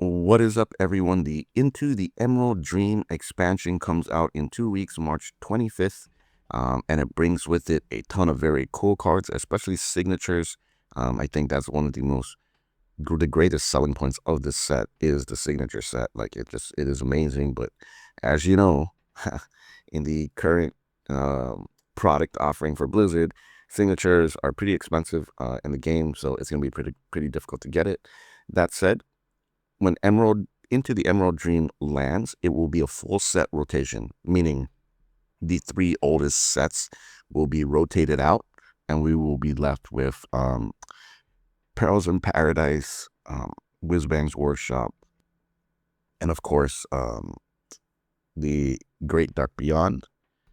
What is up, everyone? The Into the Emerald Dream expansion comes out in 2 weeks, March 25th, and it brings with it a ton of very cool cards, especially signatures. I think that's one of the greatest selling points of this set is the signature set. Like it is amazing. But as you know, in the current product offering for Blizzard, signatures are pretty expensive in the game, so it's gonna be pretty difficult to get it. That said, when Into the Emerald Dream lands, it will be a full set rotation, meaning the three oldest sets will be rotated out, and we will be left with Perils in Paradise, Whizbang's Workshop, and of course the Great Dark Beyond.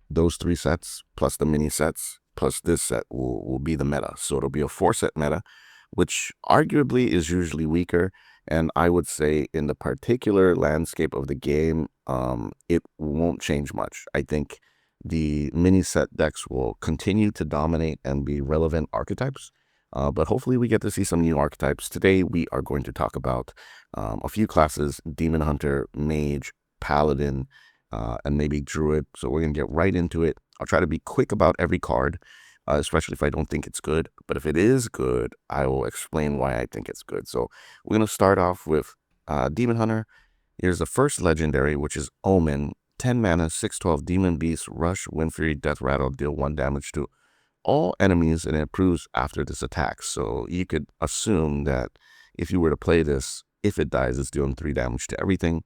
Those three sets plus the mini sets plus this set will be the meta. So it'll be a 4-set meta, which arguably is usually weaker. And I would say in the particular landscape of the game, it won't change much. I think the mini set decks will continue to dominate and be relevant archetypes. But hopefully we get to see some new archetypes. Today we are going to talk about a few classes: Demon Hunter, Mage, Paladin, and maybe Druid. So we're going to get right into it. I'll try to be quick about every card, especially if I don't think it's good. But if it is good, I will explain why I think it's good. So we're going to start off with Demon Hunter. Here's the first legendary, which is Omen. 10 mana, 6/12 Demon Beast, Rush, Wind Fury, Death Rattle, deal 1 damage to all enemies, and it improves after this attack. So you could assume that if you were to play this, if it dies, it's doing 3 damage to everything.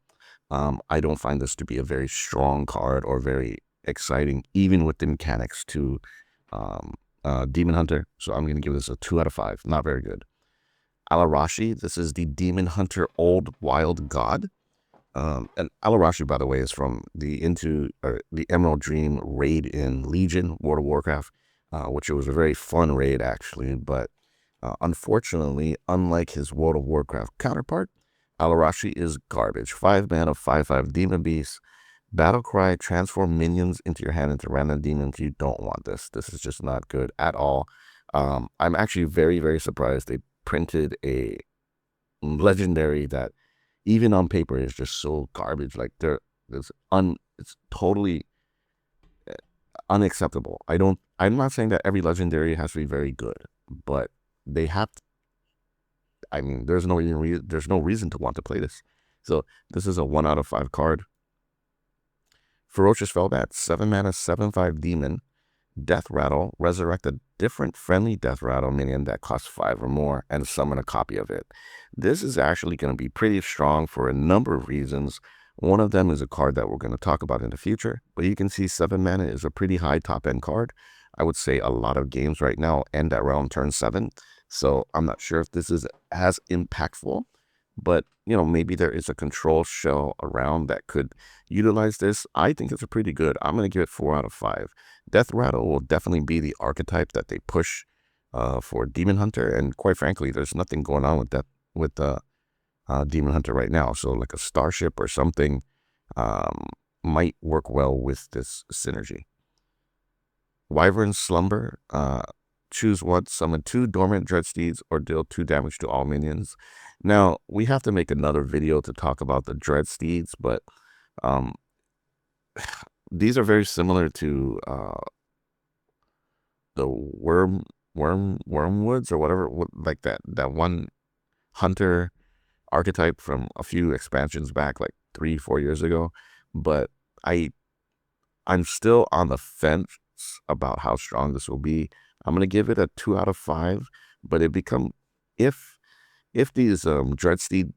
I don't find this to be a very strong card or very exciting, even with the mechanics to Demon Hunter. So I'm going to give this a 2 out of 5. Not very good. Alarashi, this is the Demon Hunter Old Wild God. And Alarashi, by the way, is from the Emerald Dream raid in Legion, World of Warcraft, which was a very fun raid, actually. But unfortunately, unlike his World of Warcraft counterpart, Alarashi is garbage. 5 mana, 5/5 Demon Beast. Battle Cry, transform minions into your hand into random demons. You don't want this. This is just not good at all. I'm actually very surprised they printed a legendary that even on paper is just so garbage. Like it's totally unacceptable. I'm not saying that every legendary has to be very good, but they have to, I mean, there's no reason to want to play this. So this is a 1 out of 5 card. Ferocious Fellbat, 7 mana, 7/5 Demon, Death Rattle, resurrect a different friendly Death Rattle minion that costs 5 or more, and summon a copy of it. This is actually going to be pretty strong for a number of reasons. One of them is a card that we're going to talk about in the future, but you can see 7 mana is a pretty high top-end card. I would say a lot of games right now end at around turn 7, so I'm not sure if this is as impactful, but maybe there is a control shell around that could utilize this. I think it's a pretty good. I'm going to give it 4 out of 5. Death Rattle will definitely be the archetype that they push for Demon Hunter, and quite frankly, there's nothing going on with that with Demon Hunter right now. So like a Starship or something might work well with this synergy. Wyvern Slumber, choose one, summon 2 dormant Dreadsteeds, or deal 2 damage to all minions. Now, we have to make another video to talk about the Dreadsteeds, but these are very similar to the Wormwoods or whatever, like that one hunter archetype from a few expansions back, like 3-4 years ago. But I'm still on the fence about how strong this will be. I'm gonna give it a 2 out of 5, but if these Dreadsteed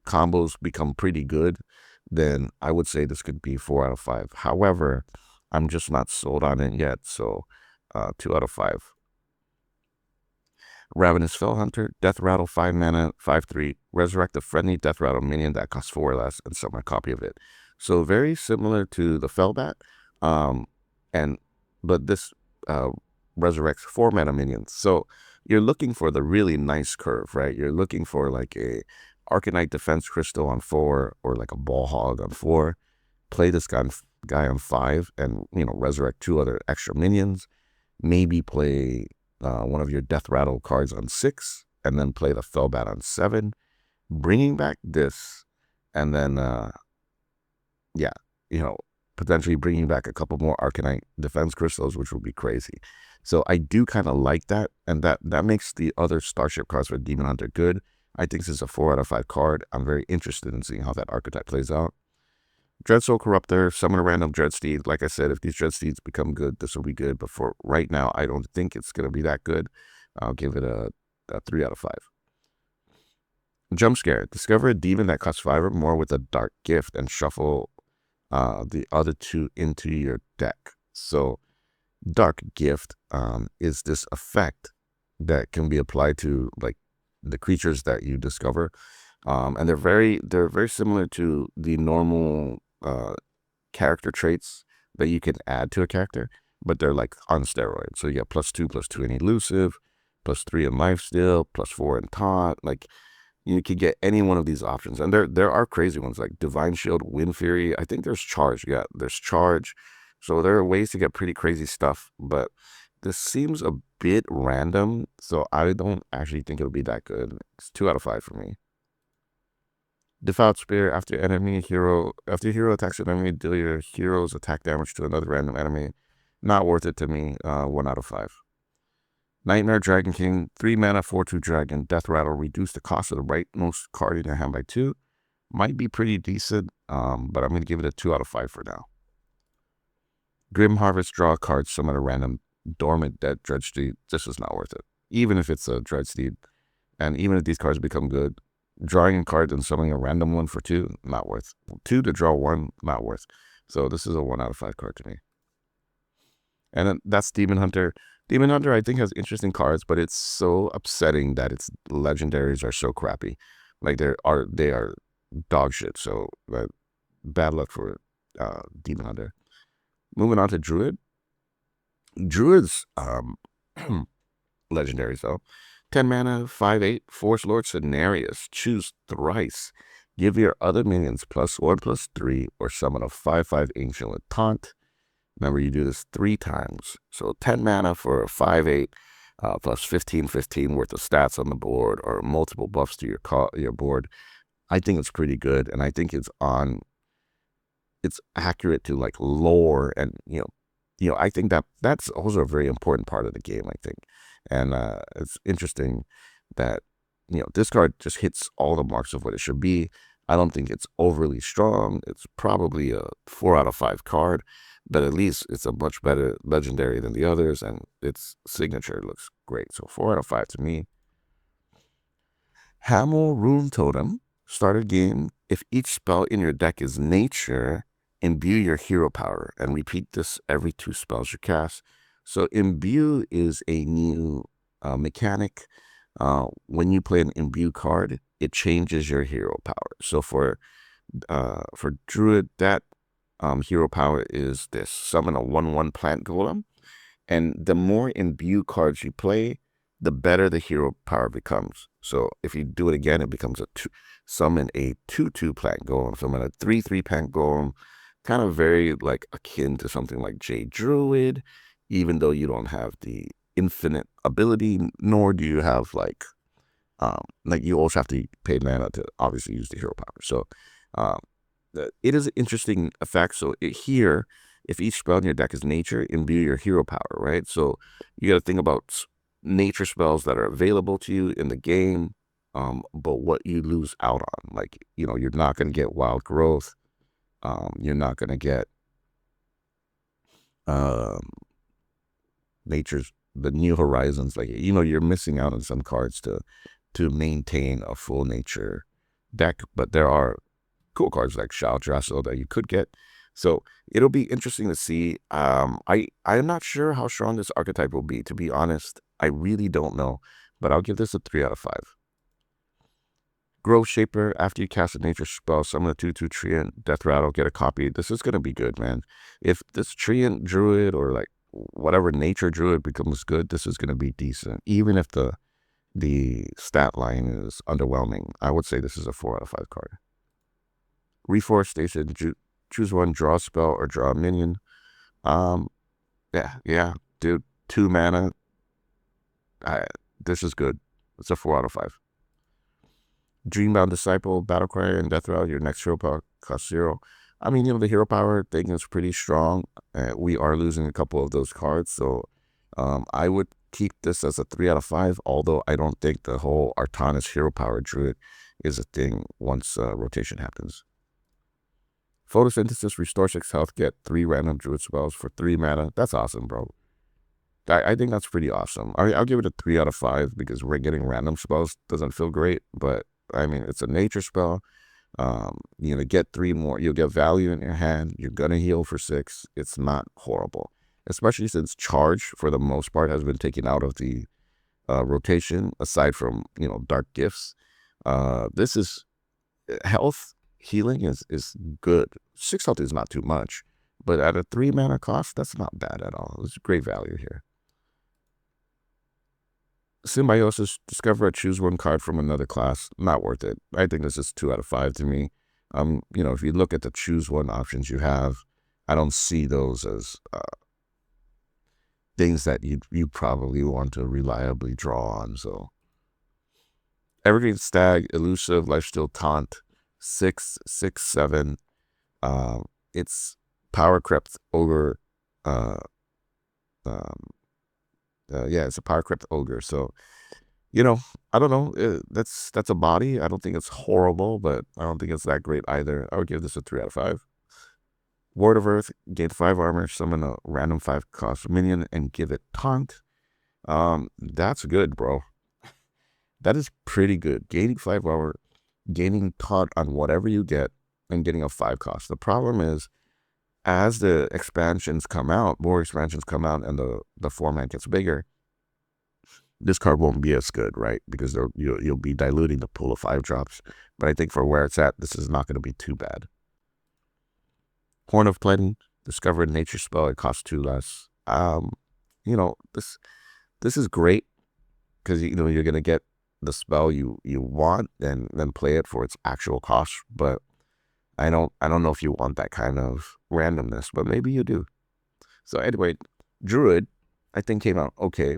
combos become pretty good, then I would say this could be 4 out of 5. However, I'm just not sold on it yet, so 2 out of 5. Ravenous Fellhunter, Death Rattle, 5 mana, 5/3, resurrect a friendly Death Rattle minion that costs 4 or less, and summon a copy of it. So very similar to the Fellbat, but this resurrects 4 mana minions. So you're looking for the really nice curve, right? You're looking for like a Arcanite Defense Crystal on 4, or like a Ball Hog on 4. Play this guy on 5, and resurrect 2 other extra minions. Maybe play one of your Death Rattle cards on 6, and then play the Fellbat on 7. bringing back this, and then yeah, you know, potentially bringing back a couple more Arcanite defense crystals, which would be crazy. So I do kind of like that, and that makes the other Starship cards for Demon Hunter good. I think this is a 4 out of 5 card. I'm very interested in seeing how that archetype plays out. Dreadsoul Corruptor, summon a random Dreadsteed. Like I said, if these Dreadsteeds become good, this will be good. But for right now, I don't think it's going to be that good. I'll give it a 3 out of 5. Jump Scare. Discover a demon that costs 5 or more with a Dark Gift and shuffle the other 2 into your deck. So Dark Gift is this effect that can be applied to like the creatures that you discover. And they're very similar to the normal character traits that you can add to a character, but they're like on steroids. So you get +2/+2 in elusive, +3 in lifesteal, +4 in taunt. Like you could get any one of these options, and there are crazy ones like Divine Shield, Wind Fury. I think there's Charge. Yeah, there's Charge. So there are ways to get pretty crazy stuff, but this seems a bit random. So I don't actually think it'll be that good. It's 2 out of 5 for me. Defiled Spear. After your hero attacks an enemy, deal your hero's attack damage to another random enemy. Not worth it to me. 1 out of 5. Nightmare Dragon King. 3 mana, 4/2 dragon. Death Rattle. Reduce the cost of the rightmost card in your hand by 2. Might be pretty decent, but I'm going to give it a 2 out of 5 for now. Grim Harvest. Draw a card, summon a random dormant dead Dreadsteed. This is not worth it. Even if it's a Dreadsteed, and even if these cards become good, drawing a card and summoning a random one for 2, not worth. 2 to draw 1, not worth. So this is a 1 out of 5 card to me. And then that's Demon Hunter. Demon Hunter, I think, has interesting cards, but it's so upsetting that its legendaries are so crappy. Like they are dog shit. So bad luck for Demon Hunter. Moving on to Druid. Druid's legendaries though. 10 mana, 5/8, Force Lord Cenarius. Choose thrice. Give your other minions +1/+3 or summon a 5/5 Ancient with Taunt. Remember, you do this 3 times. So 10 mana for a 5/8 plus 15/15 worth of stats on the board or multiple buffs to your board. I think it's pretty good, and I think it's accurate to like lore, and I think that's also a very important part of the game, I think. And it's interesting that this card just hits all the marks of what it should be. I don't think it's overly strong. It's probably a 4 out of 5 card, but at least it's a much better legendary than the others, and its signature looks great. So 4 out of 5 to me. Hamel Rune Totem. Start a game. If each spell in your deck is nature, imbue your hero power, and repeat this every 2 spells you cast. So imbue is a new mechanic. When you play an imbue card, it changes your hero power. So for Druid, that hero power is this: summon a 1/1 plant golem, and the more imbue cards you play, the better the hero power becomes. So if you do it again, it becomes summon a 2/2 plant golem, summon a 3/3 plant golem, kind of very like akin to something like Jade Druid, even though you don't have the infinite ability, nor do you have like you also have to pay mana to obviously use the hero power. So it is an interesting effect. So here, if each spell in your deck is nature, imbue your hero power, right? So you got to think about nature spells that are available to you in the game, but what you lose out on. Like, you're not going to get wild growth. You're not going to get nature's the new horizons. Like, you're missing out on some cards to maintain a full nature deck, but there are cool cards like Shao Drasso that you could get. So it'll be interesting to see. I'm not sure how strong this archetype will be, to be honest. I really don't know, but I'll give this a 3 out of 5. Growth Shaper. After you cast a nature spell, summon a 2/2 Treant, Death Rattle, get a copy. This is going to be good, man. If this Treant Druid or like whatever nature Druid becomes good, this is going to be decent. Even if the stat line is underwhelming, I would say this is a 4 out of 5 card. Reforestation. Choose one, draw a spell or draw a minion. Yeah, dude. 2 mana. This is good. It's a 4 out of 5. Dreambound Disciple, Battlecry, and Death Rattle. Your next hero power costs 0. I mean, the hero power thing is pretty strong. We are losing a couple of those cards, so I would keep this as a 3 out of 5, although I don't think the whole Artanis hero power druid is a thing once rotation happens. Photosynthesis, restore 6 health, get 3 random druid spells for 3 mana. That's awesome, bro. I think that's pretty awesome. I'll give it a 3 out of 5 because we're getting random spells doesn't feel great, but I mean, it's a nature spell. You're gonna get 3 more. You'll get value in your hand. You're gonna heal for 6. It's not horrible, especially since charge for the most part has been taken out of the rotation, aside from dark gifts. This is health healing is good. 6 health is not too much, but at a 3 mana cost, that's not bad at all. It's great value here. Symbiosis, discover or choose 1 card from another class. Not worth it. I think this is 2 out of 5 to me. If you look at the choose 1 options you have, I don't see those as things that you probably want to reliably draw on. So Evergreen Stag, Elusive, Lifesteal, Taunt, 6, 6, 7. It's Power Crept Ogre. It's a Power Crept Ogre. So, I don't know. That's a body. I don't think it's horrible, but I don't think it's that great either. I would give this a 3 out of 5. Ward of Earth, gain 5 armor, summon a random 5 cost minion, and give it Taunt. That's good, bro. That is pretty good. Gaining 5 armor, gaining Taunt on whatever you get, and getting a 5 cost. The problem is, as the expansions come out, more expansions come out, and the format gets bigger, this card won't be as good, right? Because you'll be diluting the pool of 5 drops. But I think for where it's at, this is not going to be too bad. Horn of Plenty, discover a nature spell. It costs 2 less. This is great because you're going to get the spell you want and then play it for its actual cost. But I don't know if you want that kind of randomness, but maybe you do. So anyway, Druid, I think came out okay.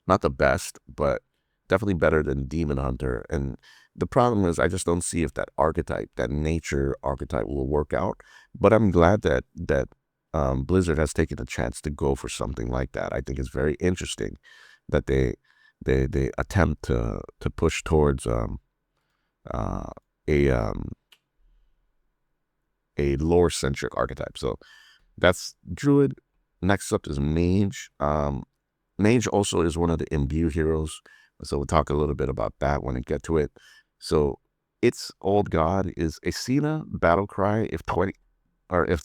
Not the best, but definitely better than Demon Hunter. And the problem is I just don't see if that archetype, that nature archetype, will work out. But I'm glad that Blizzard has taken a chance to go for something like that. I think it's very interesting that they attempt to push towards a lore-centric archetype. So that's Druid. Next up is Mage. Mage also is one of the imbue heroes, so we'll talk a little bit about that when we get to it. So its old god is Asina Battlecry. If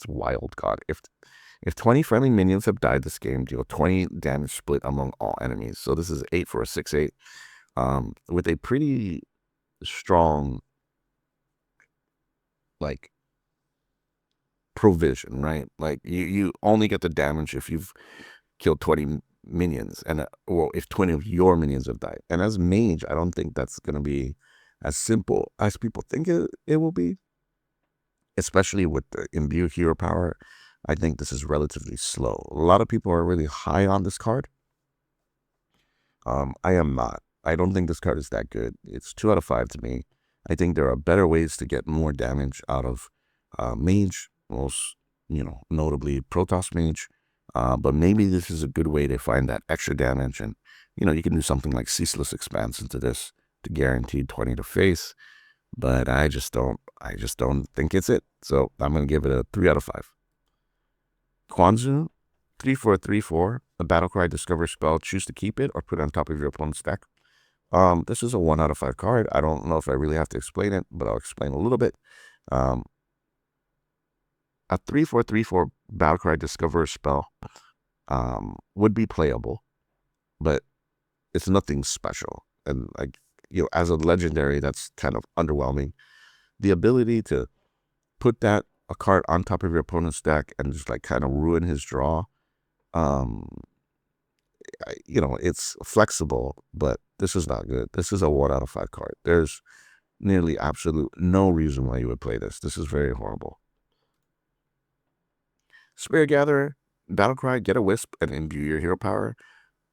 Wild God, if 20 friendly minions have died this game, deal 20 damage split among all enemies. So this is 8 for a 6/8, with a pretty strong provision, right? Like you only get the damage if you've killed 20 minions, and if 20 of your minions have died. And as Mage, I don't think that's going to be as simple as people think it will be, especially with the imbue hero power. I think this is relatively slow. A lot of people are really high on this card. I am not. I don't think this card is that good. It's 2 out of 5 to me. I think there are better ways to get more damage out of Mage, most notably Protoss Mage. But maybe this is a good way to find that extra damage, and you can do something like Ceaseless Expanse into this to guarantee 20 to face. But I just don't think it's it. So I'm gonna give it a 3 out of 5. Kwanzu, 3 for a 3/4. A Battlecry, discover spell. Choose to keep it or put it on top of your opponent's deck. This is a 1 out of 5 card. I don't know if I really have to explain it, but I'll explain a little bit. A 3 for a 3/4 Battlecry, discover a spell would be playable, but it's nothing special. And as a legendary, that's kind of underwhelming. The ability to put a card on top of your opponent's deck and just kind of ruin his draw, it's flexible, but this is not good. This is a 1 out of 5 card. There's nearly absolute no reason why you would play this. This is very horrible. Spirit Gatherer, Battlecry, get a Wisp and imbue your hero power.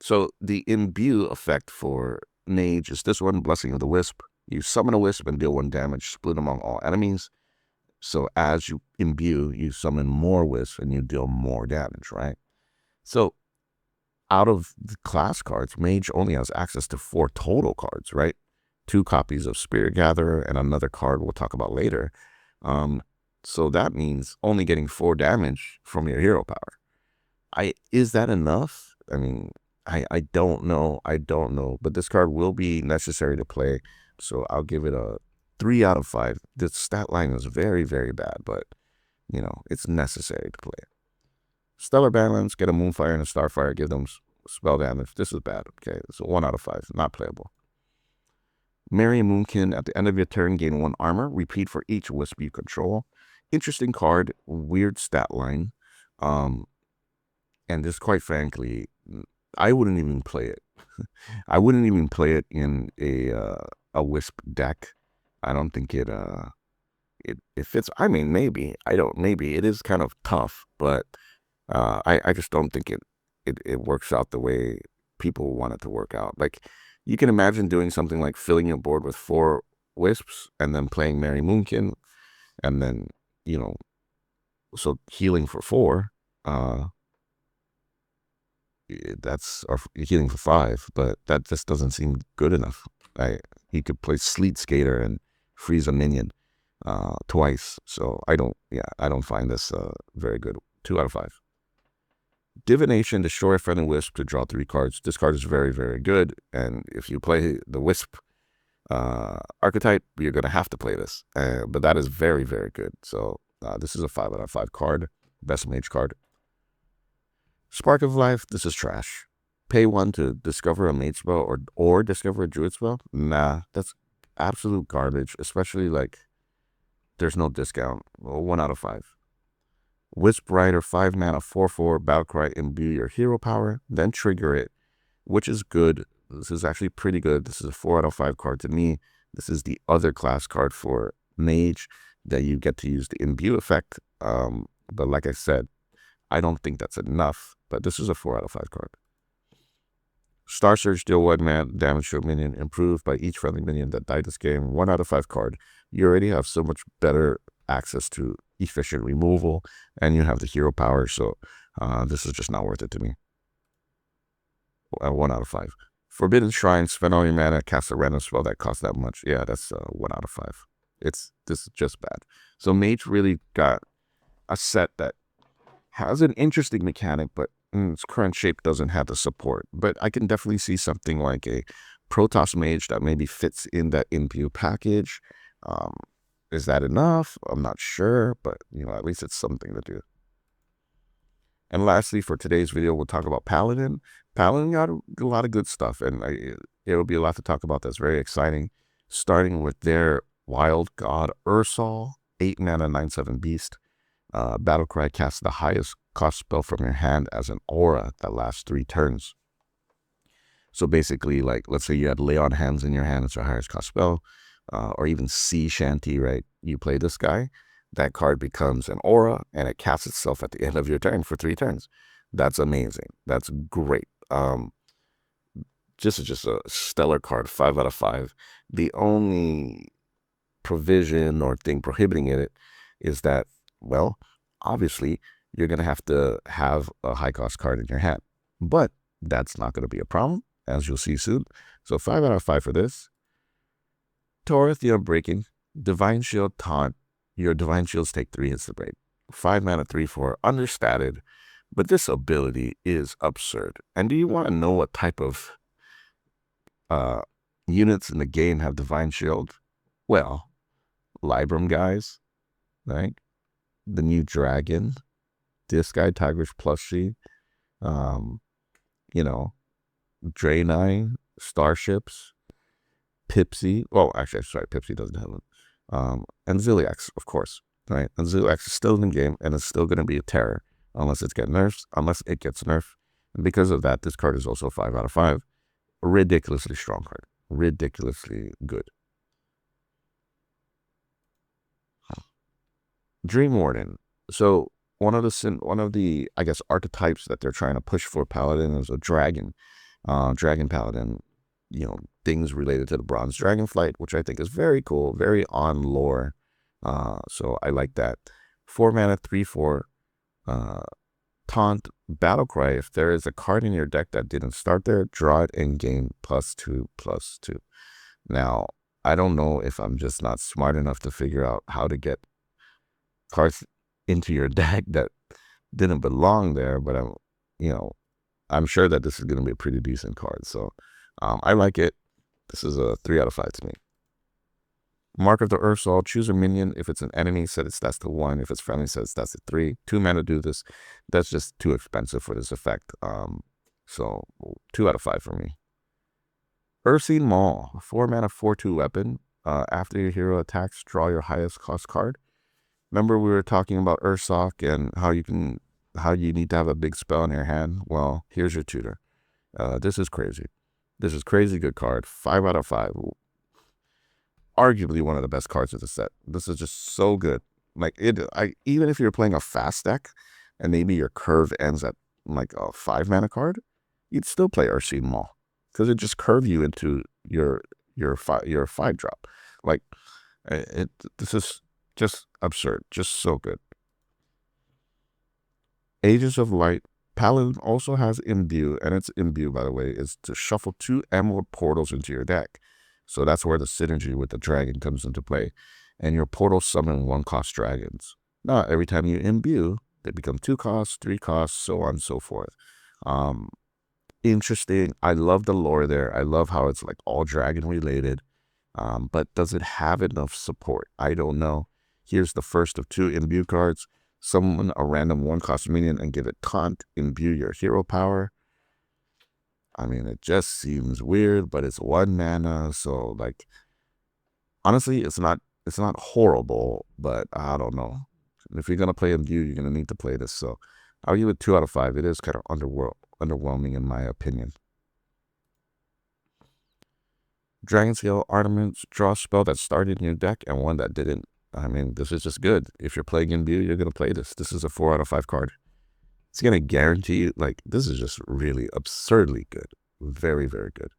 So the imbue effect for Mage is this one, Blessing of the Wisp. You summon a wisp and deal 1 damage, split among all enemies. So as you imbue, you summon more wisps and you deal more damage, right? So out of the class cards, Mage only has access to 4 total cards, right? 2 copies of Spirit Gatherer and another card we'll talk about later. So that means only getting 4 damage from your hero power. Is that enough? I mean, I don't know. I don't know. But this card will be necessary to play. So I'll give it a 3 out of 5. The stat line is very, very bad, but, you know, it's necessary to play. Stellar Balance, get a Moonfire and a Starfire, give them spell damage. This is bad. Okay, it's a 1 out of 5. Not playable. Merry Moonkin, at the end of your turn, gain 1 armor. Repeat for each wisp you control. Interesting card. Weird stat line. And this, quite frankly, I wouldn't even play it. I wouldn't even play it in a wisp deck. I don't think it fits. I mean, maybe it is kind of tough, but I just don't think it works out the way people want it to work out. Like, you can imagine doing something like filling your board with 4 wisps and then playing Merry Moonkin, and then, you know, so healing for 4. That's, or healing for 5, but that just doesn't seem good enough. He could play Sleet Skater and freeze a minion twice. So I don't find this very good. 2 out of 5. Divination, destroy a friendly wisp to draw 3 cards. This card is very, very good, and if you play the wisp archetype, you're going to have to play this. But that is very, very good. So this is a 5 out of 5 card. Best mage card. Spark of Life, this is trash. Pay 1 to discover a mage spell or discover a druid spell? Nah, that's absolute garbage, especially like there's no discount. Well, 1 out of 5. Wisp Rider, 5 mana, 4/4, Battlecry, imbue your hero power, then trigger it, which is good. This is actually pretty good. This is a 4 out of 5 card to me. This is the other class card for Mage that you get to use the imbue effect. But like I said, I don't think that's enough, but this is a 4 out of 5 card. Star Surge, deal 1 mana damage to a minion, improved by each friendly minion that died this game. 1 out of 5 card. You already have so much better access to efficient removal, and you have the hero power, so this is just not worth it to me. 1 out of 5. Forbidden Shrine, spend all your mana, cast a random spell that costs that much. Yeah, that's 1 out of 5. This is just bad. So Mage really got a set that has an interesting mechanic, but its current shape doesn't have the support. But I can definitely see something like a Protoss Mage that maybe fits in that imbue package. Is that enough? I'm not sure, but you know, at least it's something to do. And lastly, for today's video, we'll talk about Paladin. Paladin got a lot of good stuff, and it'll be a lot to talk about that's very exciting, starting with their Wild God Ursol, 8 mana, 9/7 beast. Battlecry casts the highest cost spell from your hand as an aura that lasts 3 turns. So basically, like, let's say you had Lay on Hands in your hand, it's your highest cost spell, or even Sea Shanty, right? You play this guy, that card becomes an aura, and it casts itself at the end of your turn for 3 turns. That's amazing. That's great. Just a stellar card, 5 out of 5. The only provision or thing prohibiting it is that, well, obviously, you're going to have a high-cost card in your hand. But that's not going to be a problem, as you'll see soon. So 5 out of 5 for this. Torith the Unbreaking, Divine Shield, Taunt. Your Divine Shields take 3 hits to break. 5 mana, 3/4, understated. But this ability is absurd. And do you want to know what type of units in the game have Divine Shield? Well, Libram guys, right? The new dragon, this guy, Tigrish plushie, you know, Draenei, starships, Pipsy. Well, actually, sorry, Pipsy doesn't have it. And Ziliax, of course, right? And Ziliax is still in the game, and it's still going to be a terror unless it gets nerfed. And because of that, this card is also 5 out of 5. A ridiculously strong card. Ridiculously good. Dream Warden. So one of the I guess archetypes that they're trying to push for Paladin is a dragon, dragon Paladin. things related to the bronze dragonflight, which I think is very cool, very on lore. So I like that. 4 mana, 3/4. Taunt Battlecry. If there is a card in your deck that didn't start there, draw it and gain +2/+2. Now, I don't know if I'm just not smart enough to figure out how to get cards into your deck that didn't belong there, but I'm sure that this is going to be a pretty decent card. So I like it. This is a 3 out of 5 to me. Mark of the Ursol, choose a minion. If it's an enemy, set its stats to 1. If it's friendly, set its stats to 3. 2 mana to do this. That's just too expensive for this effect. So 2 out of 5 for me. Ursine Maul, 4 mana, 4/2 weapon. After your hero attacks, draw your highest cost card. Remember we were talking about Ursoc and how you need to have a big spell in your hand? Well, here's your tutor. This is crazy. This is crazy good card. 5 out of 5. Arguably one of the best cards of the set. This is just so good. Like even if you're playing a fast deck and maybe your curve ends at like a 5 mana card, you'd still play Ursine Maul because it just curve you into your 5 drop. Like this is just absurd, just so good. Ages of Light. Paladin also has Imbue, and its Imbue, by the way, is to shuffle 2 Emerald Portals into your deck. So that's where the synergy with the dragon comes into play. And your portals summon 1-cost dragons. Now, every time you imbue, they become 2 costs, 3 costs, so on and so forth. Interesting. I love the lore there. I love how it's like all dragon related. But does it have enough support? I don't know. Here's the first of 2 imbue cards. Summon a random 1-cost minion and give it taunt. Imbue your hero power. I mean, it just seems weird, but it's 1 mana, so like, honestly, it's not horrible, but I don't know. If you're gonna play Imbue, you're gonna need to play this. So I'll give it 2 out of 5. It is kind of underwhelming in my opinion. Dragonscale Armaments, draw a spell that started in your deck and one that didn't. I mean, this is just good. If you're playing Imbue, you're gonna play this. This is a 4 out of 5 card. It's going to guarantee you, like, this is just really absurdly good. Very, very good.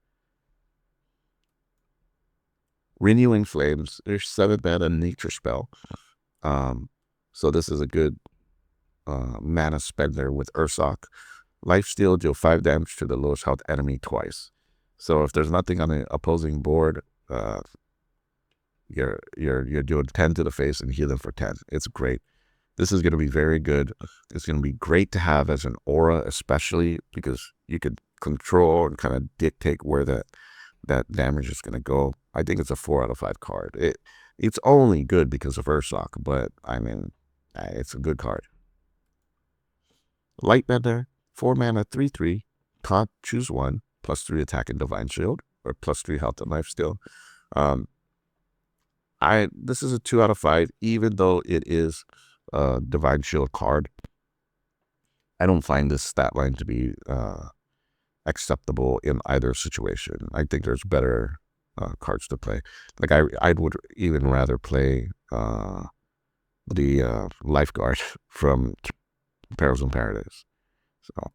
Renewing Flames. There's 7 mana nature spell. So this is a good mana spender with Ursoc. Lifesteal, deal 5 damage to the lowest health enemy twice. So if there's nothing on the opposing board, you're doing 10 to the face and healing for 10. It's great. This is going to be very good. It's going to be great to have as an aura, especially because you could control and kind of dictate where that damage is going to go. I think it's a 4 out of 5 card. It's only good because of Ursoc, but I mean, it's a good card. Lightbender, 4 mana, 3/3. Taunt, choose 1, +3 attack and Divine Shield, or +3 health and lifesteal. This is a 2 out of 5, even though it is Divine Shield card. I don't find this stat line to be acceptable in either situation. I think there's better cards to play. Like I would even rather play the Lifeguard from Perils in Paradise. So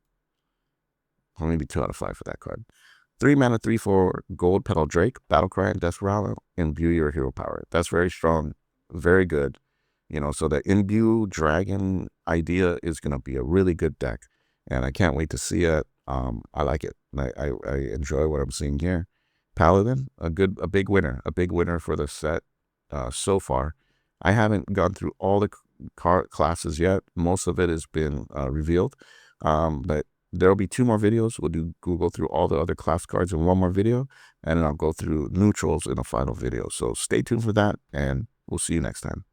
maybe 2 out of 5 for that card. 3 mana, 3/4 Gold Petal Drake, Battlecry and Desperado, imbue your hero power. That's very strong, very good. So the imbue dragon idea is going to be a really good deck, and I can't wait to see it. I like it. I enjoy what I'm seeing here. Paladin, a big winner for the set so far. I haven't gone through all the classes yet. Most of it has been revealed, but there'll be 2 more videos. We'll go through all the other class cards in 1 more video, and then I'll go through neutrals in a final video. So stay tuned for that, and we'll see you next time.